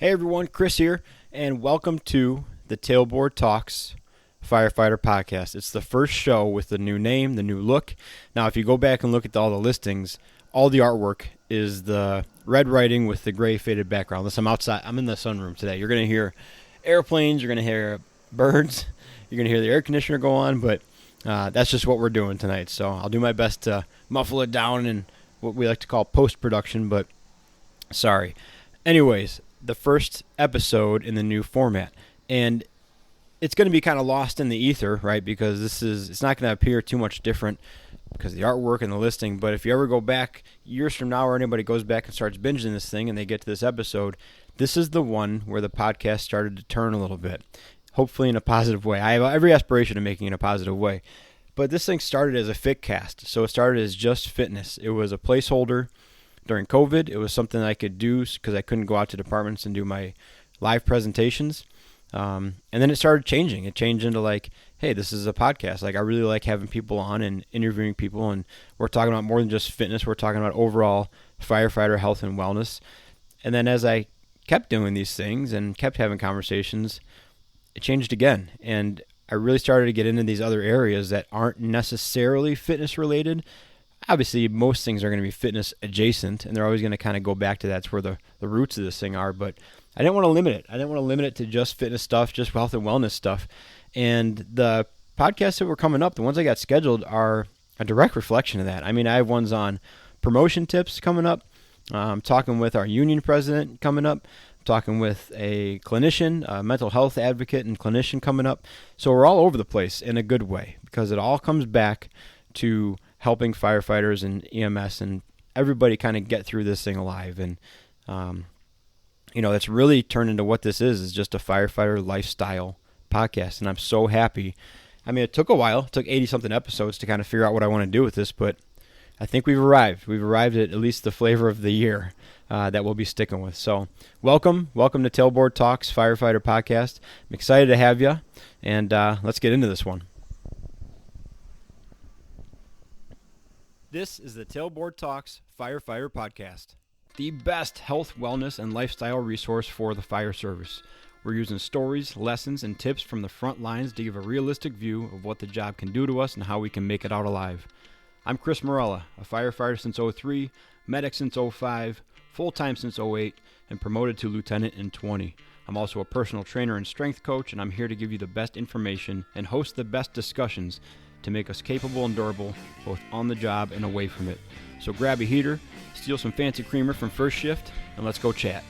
Hey everyone, Chris here, and welcome to the Tailboard Talks Firefighter Podcast. It's the first show with the new name, the new look. Now, if you go back and look at all the listings, all the artwork is the red writing with the gray faded background. Listen, I'm outside. I'm in the sunroom today. You're going to hear airplanes. You're going to hear birds. You're going to hear the air conditioner go on, but that's just what we're doing tonight. So I'll do my best to muffle it down in what we like to call post-production, but sorry. Anyways, the first episode in the new format, and it's going to be kind of lost in the ether, right? Because it's not going to appear too much different because of the artwork and the listing. But if you ever go back years from now, or anybody goes back and starts binging this thing and they get to this episode, this is the one where the podcast started to turn a little bit, hopefully in a positive way. I have every aspiration of making it in a positive way. But this thing started as a fitcast, so it started as just fitness. It was a placeholder during COVID. It was something I could do because I couldn't go out to departments and do my live presentations. And then it started changing. It changed into like, hey, this is a podcast. Like, I really like having people on and interviewing people, and we're talking about more than just fitness. We're talking about overall firefighter health and wellness. And then as I kept doing these things and kept having conversations, it changed again. And I really started to get into these other areas that aren't necessarily fitness related. Obviously, most things are going to be fitness adjacent, and they're always going to kind of go back to that's where the roots of this thing are. But I didn't want to limit it. I didn't want to limit it to just fitness stuff, just health and wellness stuff. And the podcasts that were coming up, the ones I got scheduled, are a direct reflection of that. I mean, I have ones on promotion tips coming up. I'm talking with our union president coming up. I'm talking with a clinician, a mental health advocate and clinician coming up. So we're all over the place in a good way because it all comes back to helping firefighters and EMS and everybody kind of get through this thing alive. And, that's really turned into what this is just a firefighter lifestyle podcast. And I'm so happy. I mean, it took a while. It took 80-something episodes to kind of figure out what I want to do with this, but I think we've arrived. We've arrived at least the flavor of the year that we'll be sticking with. So welcome to Tailboard Talks Firefighter Podcast. I'm excited to have you, and let's get into this one. This is the Tailboard Talks Firefighter Podcast, the best health, wellness, and lifestyle resource for the fire service. We're using stories, lessons, and tips from the front lines to give a realistic view of what the job can do to us and how we can make it out alive. I'm Chris Morella, a firefighter since 03, medic since 05, full-time since 08, and promoted to lieutenant in 20. I'm also a personal trainer and strength coach, and I'm here to give you the best information and host the best discussions to make us capable and durable, both on the job and away from it. So grab a heater, steal some fancy creamer from First Shift, and let's go chat.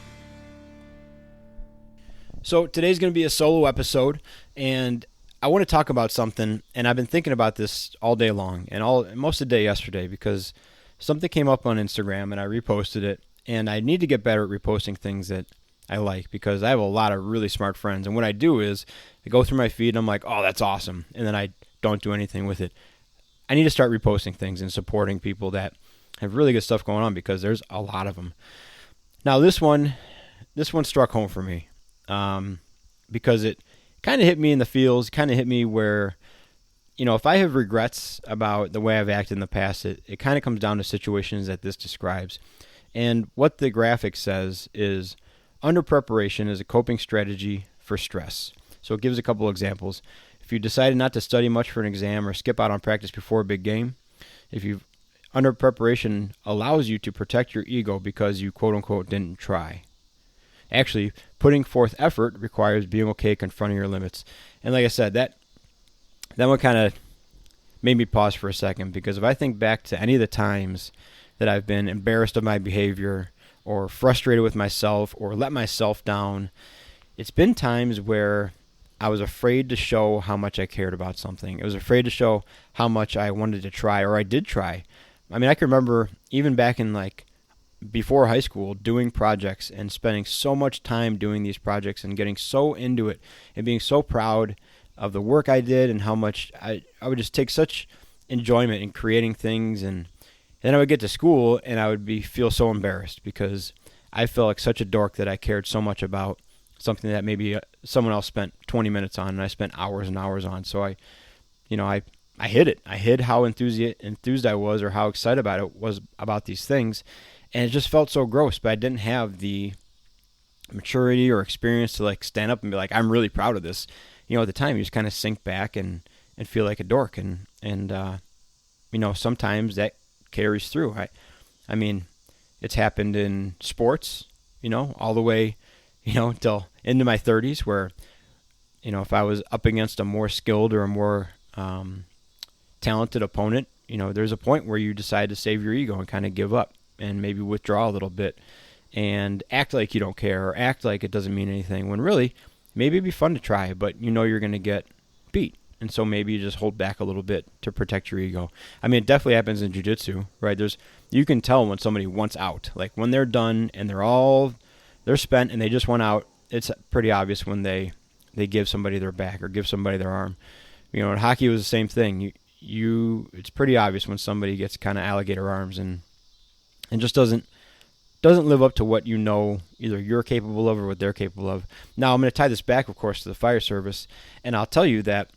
So today's going to be a solo episode, and I want to talk about something, and I've been thinking about this all day long, and most of the day yesterday, because something came up on Instagram, and I reposted it, and I need to get better at reposting things that I like, because I have a lot of really smart friends, and what I do is I go through my feed, and I'm like, oh, that's awesome, and then I don't do anything with it. I need to start reposting things and supporting people that have really good stuff going on, because there's a lot of them. Now this one struck home for me because it kind of hit me in the feels, kind of hit me where, if I have regrets about the way I've acted in the past, it kind of comes down to situations that this describes. And what the graphic says is under preparation is a coping strategy for stress. So it gives a couple examples. If you decided not to study much for an exam or skip out on practice before a big game, under preparation allows you to protect your ego because you quote-unquote didn't try. Actually, putting forth effort requires being okay confronting your limits. And like I said, that one kind of made me pause for a second, because if I think back to any of the times that I've been embarrassed of my behavior or frustrated with myself or let myself down, it's been times where I was afraid to show how much I cared about something. I was afraid to show how much I wanted to try, or I did try. I mean, I can remember even back in before high school doing projects and spending so much time doing these projects and getting so into it and being so proud of the work I did and how much I would just take such enjoyment in creating things. And then I would get to school and I would feel so embarrassed because I felt like such a dork that I cared so much about something that maybe someone else spent 20 minutes on and I spent hours and hours on. So I hid it. I hid how enthused I was or how excited about these things. And it just felt so gross, but I didn't have the maturity or experience to like stand up and be like, I'm really proud of this. At the time you just kind of sink back and feel like a dork. And sometimes that carries through. I mean, it's happened in sports, all the way, till into my 30s where, if I was up against a more skilled or a more talented opponent, there's a point where you decide to save your ego and kind of give up and maybe withdraw a little bit and act like you don't care or act like it doesn't mean anything when really maybe it'd be fun to try, but you're going to get beat. And so maybe you just hold back a little bit to protect your ego. I mean, it definitely happens in jiu-jitsu, right? You can tell when somebody wants out. Like when they're done and they're spent and they just want out, it's pretty obvious when they give somebody their back or give somebody their arm. In hockey it was the same thing. It's pretty obvious when somebody gets kind of alligator arms and just doesn't live up to what either you're capable of or what they're capable of. Now I'm going to tie this back, of course, to the fire service, and I'll tell you that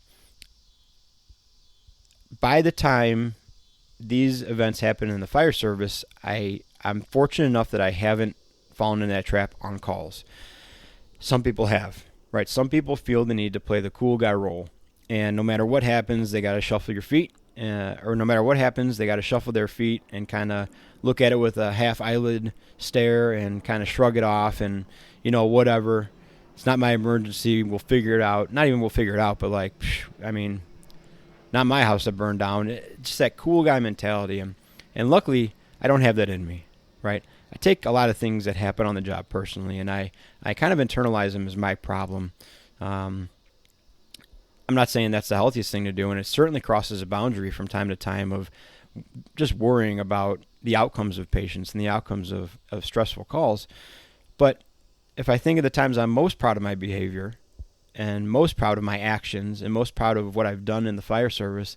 by the time these events happen in the fire service, I'm fortunate enough that I haven't fallen in that trap on calls. Some people have, right? Some people feel the need to play the cool guy role, and no matter what happens, they got to shuffle your feet, or no matter what happens, they got to shuffle their feet and kind of look at it with a half eyelid stare and kind of shrug it off and, whatever. It's not my emergency. We'll figure it out. Not even we'll figure it out, but like, not my house that burned down. It's just that cool guy mentality. And luckily, I don't have that in me, right? I take a lot of things that happen on the job personally, and I kind of internalize them as my problem. I'm not saying that's the healthiest thing to do, and it certainly crosses a boundary from time to time of just worrying about the outcomes of patients and the outcomes of stressful calls. But if I think of the times I'm most proud of my behavior and most proud of my actions and most proud of what I've done in the fire service,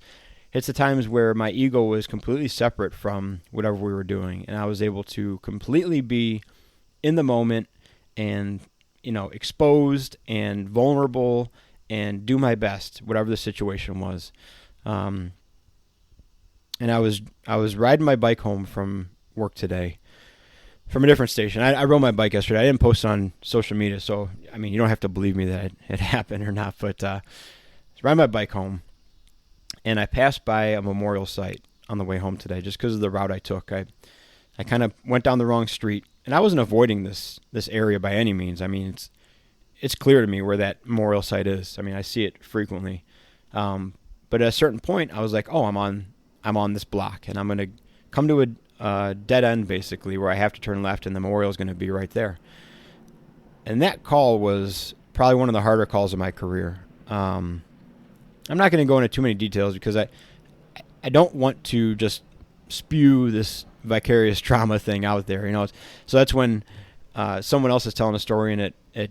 it's the times where my ego was completely separate from whatever we were doing, and I was able to completely be in the moment and, exposed and vulnerable and do my best, whatever the situation was. And I was riding my bike home from work today from a different station. I rode my bike yesterday. I didn't post it on social media, so, you don't have to believe me that it happened or not, but I was riding my bike home, and I passed by a memorial site on the way home today just because of the route I took. I kind of went down the wrong street, and I wasn't avoiding this area by any means. It's clear to me where that memorial site is. I see it frequently. But at a certain point, I was like, oh, I'm on this block, and I'm going to come to a dead end, basically, where I have to turn left, and the memorial is going to be right there. And that call was probably one of the harder calls of my career. I'm not going to go into too many details because I don't want to just spew this vicarious trauma thing out there. So that's when someone else is telling a story and it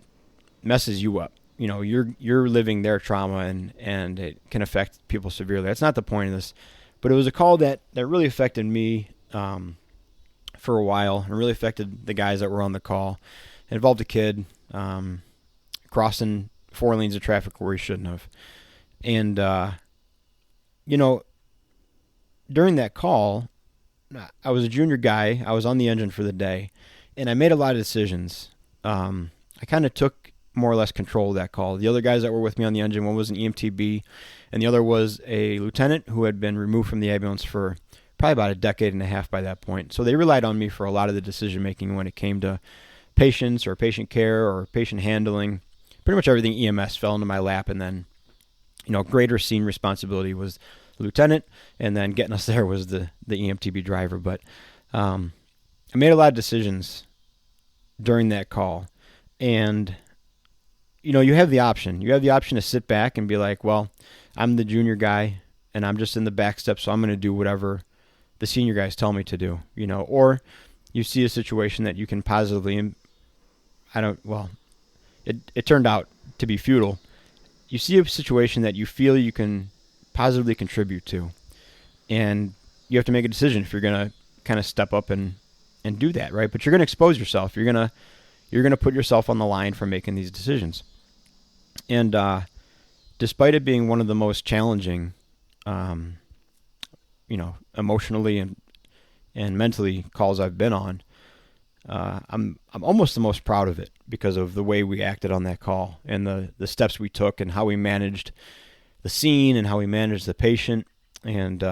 messes you up. You're living their trauma and it can affect people severely. That's not the point of this. But it was a call that really affected me for a while and really affected the guys that were on the call. It involved a kid crossing 4 lanes of traffic where he shouldn't have. And, during that call, I was a junior guy. I was on the engine for the day, and I made a lot of decisions. I kind of took more or less control of that call. The other guys that were with me on the engine, one was an EMTB, and the other was a lieutenant who had been removed from the ambulance for probably about a decade and a half by that point. So they relied on me for a lot of the decision-making when it came to patients or patient care or patient handling. Pretty much everything EMS fell into my lap, and then, greater scene responsibility was the lieutenant, and then getting us there was the EMTB driver. But I made a lot of decisions during that call, and you have the option. You have the option to sit back and be like, well, I'm the junior guy, and I'm just in the back step, so I'm going to do whatever the senior guys tell me to do, or you see a situation that you can positively, it turned out to be futile. You see a situation that you feel you can positively contribute to, and you have to make a decision if you're going to kind of step up and do that, right? But you're going to expose yourself. You're going to put yourself on the line for making these decisions. And despite it being one of the most challenging, emotionally and mentally calls I've been on, I'm almost the most proud of it, because of the way we acted on that call and the steps we took and how we managed the scene and how we managed the patient. And,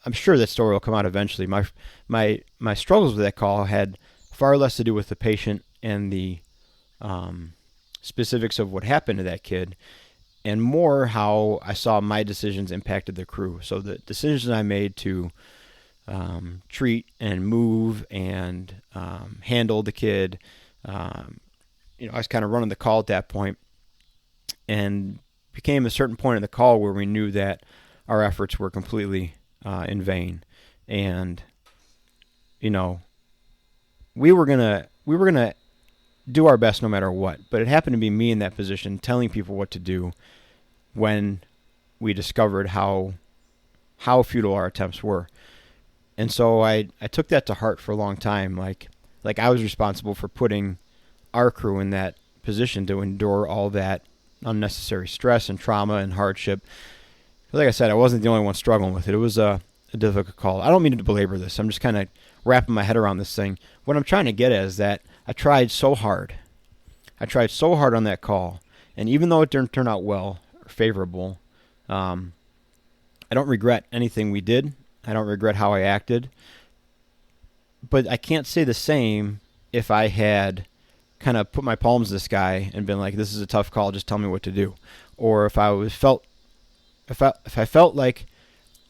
I'm sure that story will come out eventually. My struggles with that call had far less to do with the patient and the specifics of what happened to that kid, and more how I saw my decisions impacted the crew. So the decisions I made to treat and move and handle the kid, I was kind of running the call at that point, and became a certain point in the call where we knew that our efforts were completely in vain, and we were gonna do our best no matter what. But it happened to be me in that position, telling people what to do when we discovered how futile our attempts were. And so I took that to heart for a long time. Like I was responsible for putting our crew in that position to endure all that unnecessary stress and trauma and hardship. Like I said, I wasn't the only one struggling with it. It was a difficult call. I don't mean to belabor this. I'm just kind of wrapping my head around this thing. What I'm trying to get at is that I tried so hard. I tried so hard on that call. And even though it didn't turn out well or favorable, I don't regret anything we did. I don't regret how I acted. But I can't say the same if I had kind of put my palms in the sky and been like, this is a tough call, just tell me what to do. Or if I felt like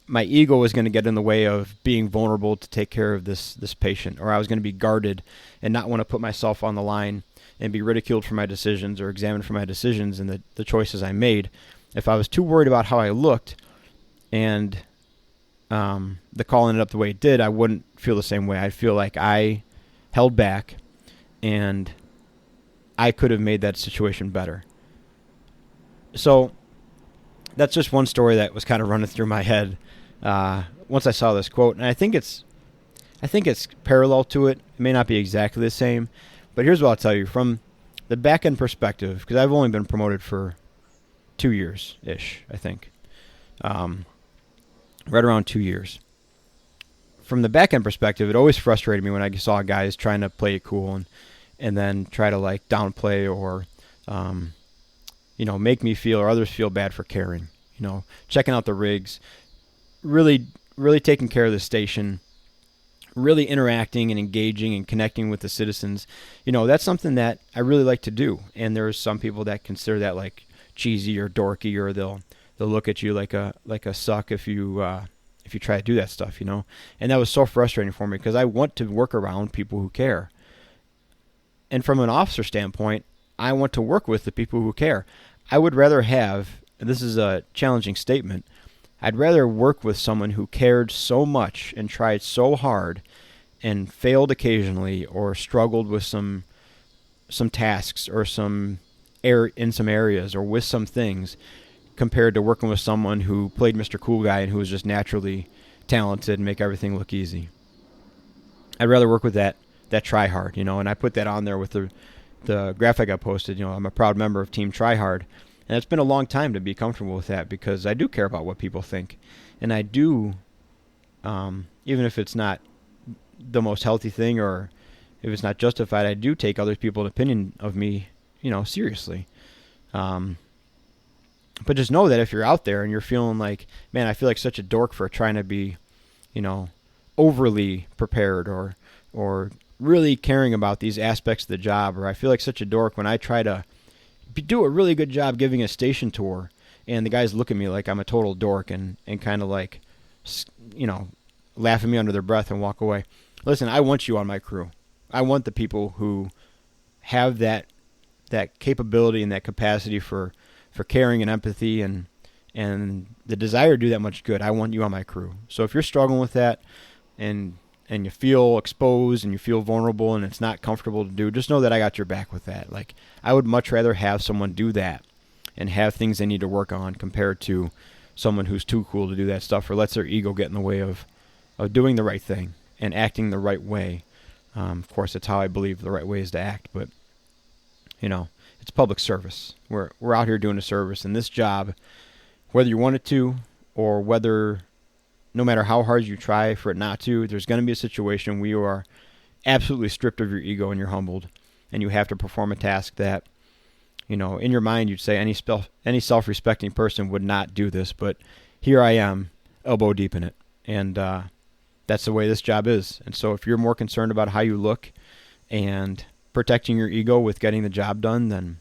my ego was going to get in the way of being vulnerable to take care of this patient, or I was going to be guarded and not want to put myself on the line and be ridiculed for my decisions or examined for my decisions and the choices I made. If I was too worried about how I looked and the call ended up the way it did, I wouldn't feel the same way. I'd feel like I held back and I could have made that situation better. So that's just one story that was kind of running through my head once I saw this quote, and I think it's parallel to it. It may not be exactly the same, but here's what I'll tell you from the back end perspective, because I've only been promoted for 2 years ish, I think, right around 2 years. From the back end perspective, it always frustrated me when I saw guys trying to play it cool and then try to like downplay or make me feel or others feel bad for caring. Checking out the rigs, really taking care of the station, really interacting and engaging and connecting with the citizens. That's something that I really like to do. And there's some people that consider that like cheesy or dorky, or they'll look at you like a suck if you try to do that stuff, And that was so frustrating for me because I want to work around people who care. And from an officer standpoint, I want to work with the people who care. I would rather have, and this is a challenging statement, I'd rather work with someone who cared so much and tried so hard and failed occasionally or struggled with some tasks or in some areas or with some things, compared to working with someone who played Mr. Cool Guy and who was just naturally talented and make everything look easy. I'd rather work with that try hard, and I put that on there with the graphic I posted. I'm a proud member of Team Try Hard. And it's been a long time to be comfortable with that because I do care about what people think. And I do, even if it's not the most healthy thing or if it's not justified, I do take other people's opinion of me, seriously. But just know that if you're out there and you're feeling like, man, I feel like such a dork for trying to be, overly prepared or really caring about these aspects of the job, or I feel like such a dork when I try to do a really good job giving a station tour and the guys look at me like I'm a total dork and kind of like, laugh at me under their breath and walk away. Listen, I want you on my crew. I want the people who have that capability and that capacity for caring and empathy and the desire to do that much good. I want you on my crew. So if you're struggling with that and you feel exposed and you feel vulnerable and it's not comfortable to do, just know that I got your back with that. Like, I would much rather have someone do that and have things they need to work on compared to someone who's too cool to do that stuff or lets their ego get in the way of doing the right thing and acting the right way. Of course, that's how I believe the right way is to act, but, it's public service. We're out here doing a service, and this job, whether you want it to or whether no matter how hard you try for it not to, there's going to be a situation where you are absolutely stripped of your ego and you're humbled, and you have to perform a task that, in your mind you'd say any self-respecting person would not do this, but here I am, elbow deep in it, and that's the way this job is. And so if you're more concerned about how you look and protecting your ego with getting the job done, then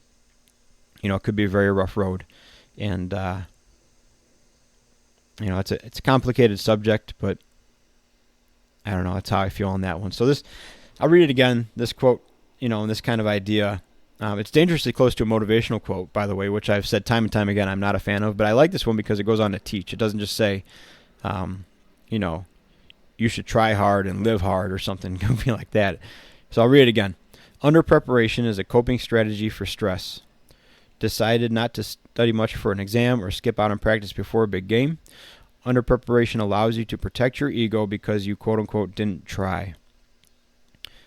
it could be a very rough road. And it's a complicated subject, but I don't know, that's how I feel on that one. So I'll read it again, this quote, and this kind of idea. It's dangerously close to a motivational quote, by the way, which I've said time and time again I'm not a fan of, but I like this one because it goes on to teach. It doesn't just say, you should try hard and live hard or something goofy like that. So I'll read it again. Under preparation is a coping strategy for stress. Decided not to study much for an exam or skip out on practice before a big game. Under preparation allows you to protect your ego because you quote-unquote didn't try.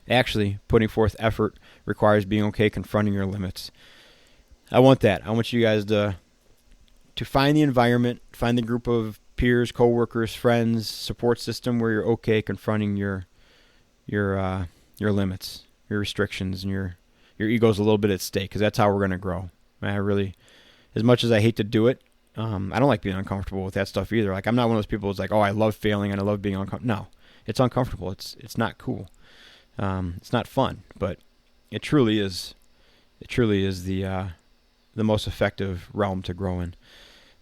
Actually, putting forth effort requires being okay confronting your limits. I want that. I want you guys to find the environment, find the group of peers, coworkers, friends, support system where you're okay confronting your limits, your restrictions, and your ego's a little bit at stake, because that's how we're going to grow. I really, as much as I hate to do it, I don't like being uncomfortable with that stuff either. Like, I'm not one of those people who's like, oh, I love failing and I love being uncomfortable. No, it's uncomfortable. It's not cool. It's not fun, but it truly is. It truly is the most effective realm to grow in.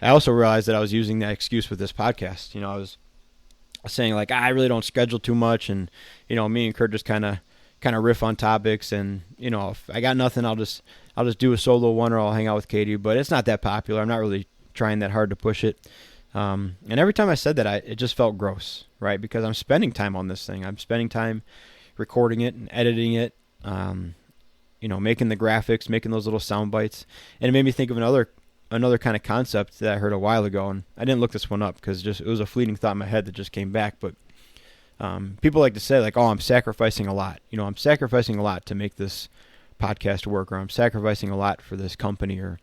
I also realized that I was using that excuse with this podcast. I was saying like, I really don't schedule too much, and me and Curt just kind of riff on topics, and if I got nothing, I'll just do a solo one, or I'll hang out with Katie. But it's not that popular. I'm not really trying that hard to push it. And every time I said that, it just felt gross, right? Because I'm spending time on this thing. I'm spending time recording it and editing it, making the graphics, making those little sound bites. And it made me think of another kind of concept that I heard a while ago, and I didn't look this one up because it was a fleeting thought in my head that just came back. But people like to say like, oh, I'm sacrificing a lot. I'm sacrificing a lot to make this podcast work, or I'm sacrificing a lot for this company or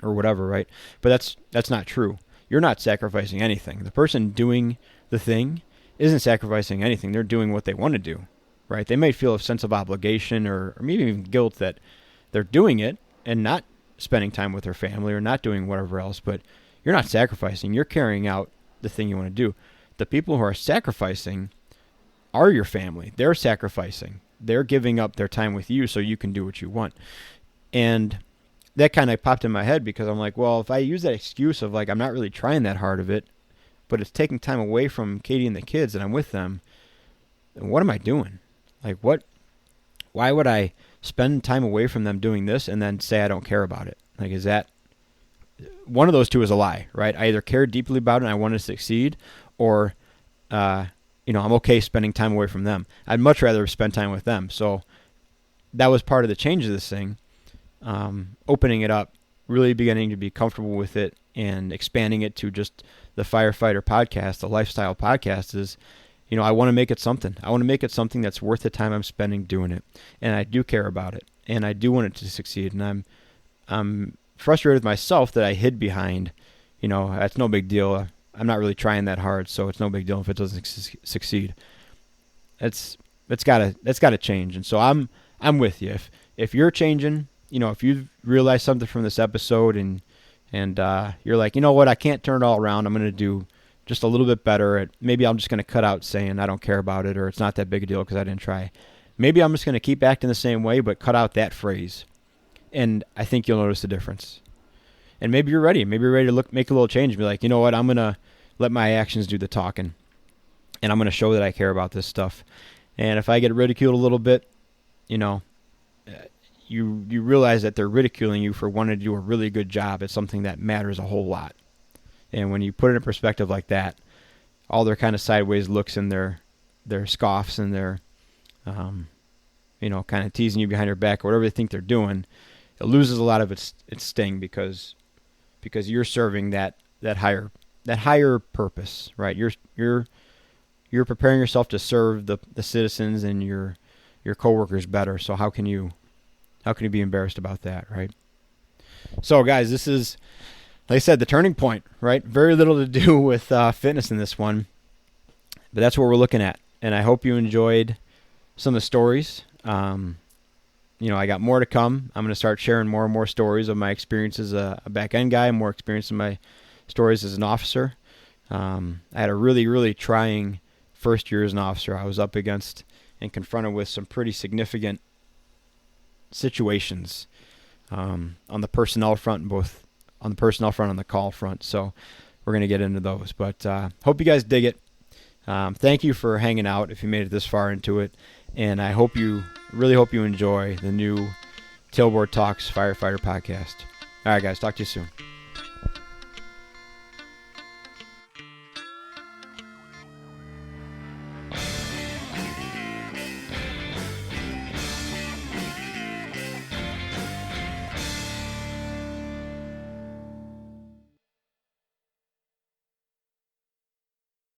whatever, right? But that's not true. You're not sacrificing anything. The person doing the thing isn't sacrificing anything. They're doing what they want to do, right? They may feel a sense of obligation or maybe even guilt that they're doing it and not spending time with their family or not doing whatever else, but you're not sacrificing. You're carrying out the thing you want to do. The people who are sacrificing are your family. They're sacrificing. They're giving up their time with you so you can do what you want. And that kind of popped in my head because I'm like, well, if I use that excuse of like, I'm not really trying that hard of it, but it's taking time away from Katie and the kids and I'm with them, then what am I doing? Like, why would I spend time away from them doing this and then say I don't care about it? Like, is that one of those two is a lie, right? I either care deeply about it and I want to succeed, or I'm okay spending time away from them. I'd much rather spend time with them. So that was part of the change of this thing, opening it up, really beginning to be comfortable with it, and expanding it to just the Firefighter Podcast, the lifestyle podcast is, I want to make it something. I want to make it something that's worth the time I'm spending doing it. And I do care about it. And I do want it to succeed. And I'm frustrated with myself that I hid behind, that's no big deal. I'm not really trying that hard, so it's no big deal if it doesn't succeed. That's got to change. And so I'm with you. If you're changing, if you've realized something from this episode and you're like, you know what, I can't turn it all around. I'm going to do just a little bit better. Maybe I'm just going to cut out saying I don't care about it, or it's not that big a deal because I didn't try. Maybe I'm just going to keep acting the same way, but cut out that phrase. And I think you'll notice the difference. And maybe you're ready. Maybe you're ready to make a little change and be like, you know what, I'm going to let my actions do the talking. And I'm going to show that I care about this stuff. And if I get ridiculed a little bit, you realize that they're ridiculing you for wanting to do a really good job at something that matters a whole lot. And when you put it in perspective like that, all their kind of sideways looks and their scoffs and their, kind of teasing you behind your back or whatever they think they're doing, it loses a lot of its sting because you're serving that higher purpose, right? You're preparing yourself to serve the citizens and your coworkers better. So how can you be embarrassed about that, right? So guys, this is, like I said, the turning point, right? Very little to do with fitness in this one, but that's what we're looking at. And I hope you enjoyed some of the stories. I got more to come. I'm going to start sharing more and more stories of my experience as a back-end guy, more experience in my stories as an officer. I had a really, really trying first year as an officer. I was up against and confronted with some pretty significant situations on the personnel front, both on the personnel front and the call front. So we're going to get into those. But hope you guys dig it. Thank you for hanging out if you made it this far into it. And I really hope you enjoy the new Tailboard Talks Firefighter Podcast. All right, guys, talk to you soon.